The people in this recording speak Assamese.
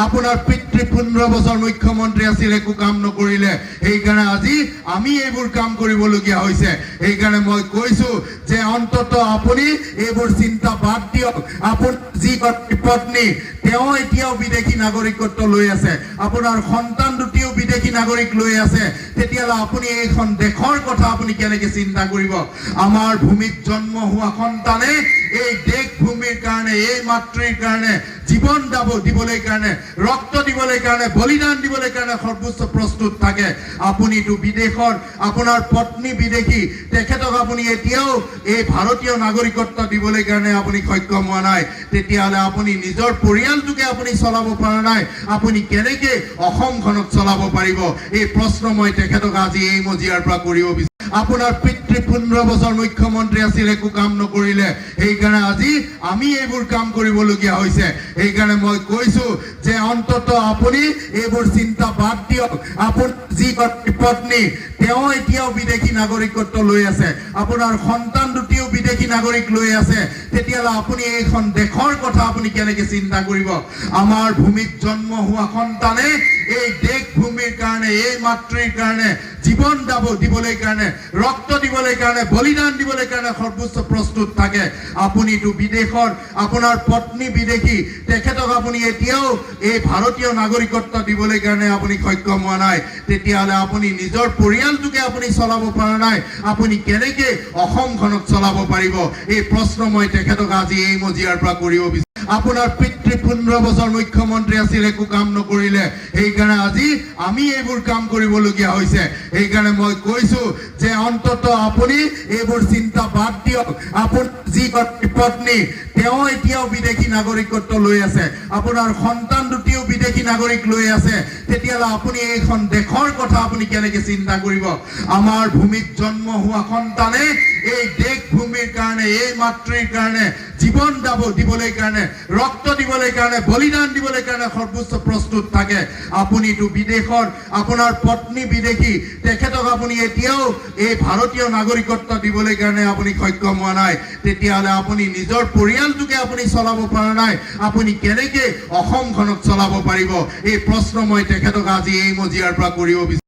আপোনাৰ পিতৃ 15 বছৰ মুখ্যমন্ত্ৰী আছিল, একো কাম নকৰিলে। সেইকাৰণে আজি আমি এইবোৰ কাম কৰিবলগীয়া হৈছে। সেইকাৰণে মই কৈছো যে অন্তত আপুনি এইবোৰ চিন্তা বাদ দিয়ক। আপোনাৰ যি পত্নী তেওঁ এতিয়াও বিদেশী নাগৰিকত্ব লৈ আছে, আপোনাৰ সন্তান দুটিও বিদেশী নাগৰিক লৈ আছে, তেতিয়াহ'লে আপুনি এইখন দেশৰ কথা আপুনি কেনেকৈ চিন্তা কৰিব? আমাৰ ভূমিত জন্ম হোৱা সন্তানে এই দেশ ভূমিৰ কাৰণে, এই মাতৃৰ কাৰণে জীৱন দিবলৈ কাৰণে, ৰক্ত দিবলৈ কাৰণে, বলিদান দিবলৈ কাৰণে সৰ্বোচ্চ প্ৰস্তুত থাকে। আপুনিতো বিদেশৰ, আপোনাৰ পত্নী বিদেশী, তেখেতক আপুনি এতিয়াও এই ভাৰতীয় নাগৰিকত্ব দিবলৈ কাৰণে আপুনি সক্ষম হোৱা নাই। তেতিয়াহ'লে আপুনি নিজৰ পৰিয়ালটোকে আপুনি চলাব পৰা নাই, আপুনি কেনেকৈ অসমখনক চলাব পাৰিব? এই প্ৰশ্ন মই তেখেতক আজি এই মজিয়াৰ পৰা কৰিব বিচাৰোঁ। আপোনাৰ পিতৃ 15 বছৰ মুখ্যমন্ত্ৰী আছিল, একো কাম নকৰিলে। সেইকাৰণে আজি আমি এইবোৰ কাম কৰিবলগীয়া হৈছে। সেইকাৰণে মই কৈছো যে অন্তত আপুনি এইবোৰ চিন্তা বাদ দিয়ক। আপোনাৰ যি পত্নী তেওঁ এতিয়াও বিদেশী নাগৰিকত্ব লৈ আছে, আপোনাৰ সন্তান দুটিও বিদেশী নাগৰিক লৈ আছে, তেতিয়াহ'লে আপুনি এইখন দেশৰ কথা আপুনি কেনেকৈ চিন্তা কৰিব? আমাৰ ভূমিত জন্ম হোৱা সন্তানে এই দেশ ভূমিৰ কাৰণে, এই মাতৃৰ কাৰণে জীৱন দিবলৈ কাৰণে, ৰক্ত দিবলৈ কাৰণে, বলিদান দিবলৈ কাৰণে সৰ্বোচ্চ প্ৰস্তুত থাকে। আপুনিতো বিদেশৰ, আপোনাৰ পত্নী বিদেশী, তেখেতক আপুনি এতিয়াও এই ভাৰতীয় নাগৰিকত্ব দিবলৈ কাৰণে আপুনি সক্ষম হোৱা নাই। তেতিয়াহ'লে আপুনি নিজৰ পৰিয়ালটোকে আপুনি চলাব পৰা নাই, আপুনি কেনেকৈ অসমখনক চলাব পাৰিব? এই প্ৰশ্ন মই তেখেতক আজি এই মজিয়াৰ পৰা কৰিব বিচাৰোঁ। আপোনাৰ পিতৃ 15 বছৰ মুখ্যমন্ত্ৰী আছিল, একো কাম নকৰিলে। সেইকাৰণে আজি আমি এইবোৰ কাম কৰিবলগীয়া হৈছে। সেইকাৰণে মই কৈছো যে অন্তত আপুনি এইবোৰ চিন্তা বাদ দিয়ক। আপোনাৰ যি পত্নী তেওঁ এতিয়াও বিদেশী নাগৰিকত্ব লৈ আছে, আপোনাৰ সন্তান দুটিও বিদেশী নাগৰিক লৈ আছে, তেতিয়াহ'লে আপুনি এইখন দেশৰ কথা আপুনি কেনেকৈ চিন্তা কৰিব? আমাৰ ভূমিত জন্ম হোৱা সন্তানে এই দেশ ভূমিৰ কাৰণে, এই মাতৃৰ কাৰণে জীৱন দিবলৈ কাৰণে, ৰক্ত দিবলৈ কাৰণে, বলিদান দিবলৈ কাৰণে সৰ্বোচ্চ প্ৰস্তুত থাকে। আপুনিতো বিদেশৰ, আপোনাৰ পত্নী বিদেশী, তেখেতক আপুনি এতিয়াও এই ভাৰতীয় নাগৰিকত্ব দিবলৈ কাৰণে আপুনি সক্ষম হোৱা নাই। তেতিয়াহ'লে আপুনি নিজৰ পৰিয়ালটোকে আপুনি চলাব পৰা নাই, আপুনি কেনেকৈ অসমখনক চলাব পাৰিব? এই প্ৰশ্ন মই তেখেতক আজি এই মজিয়াৰ পৰা কৰিব বিচাৰোঁ।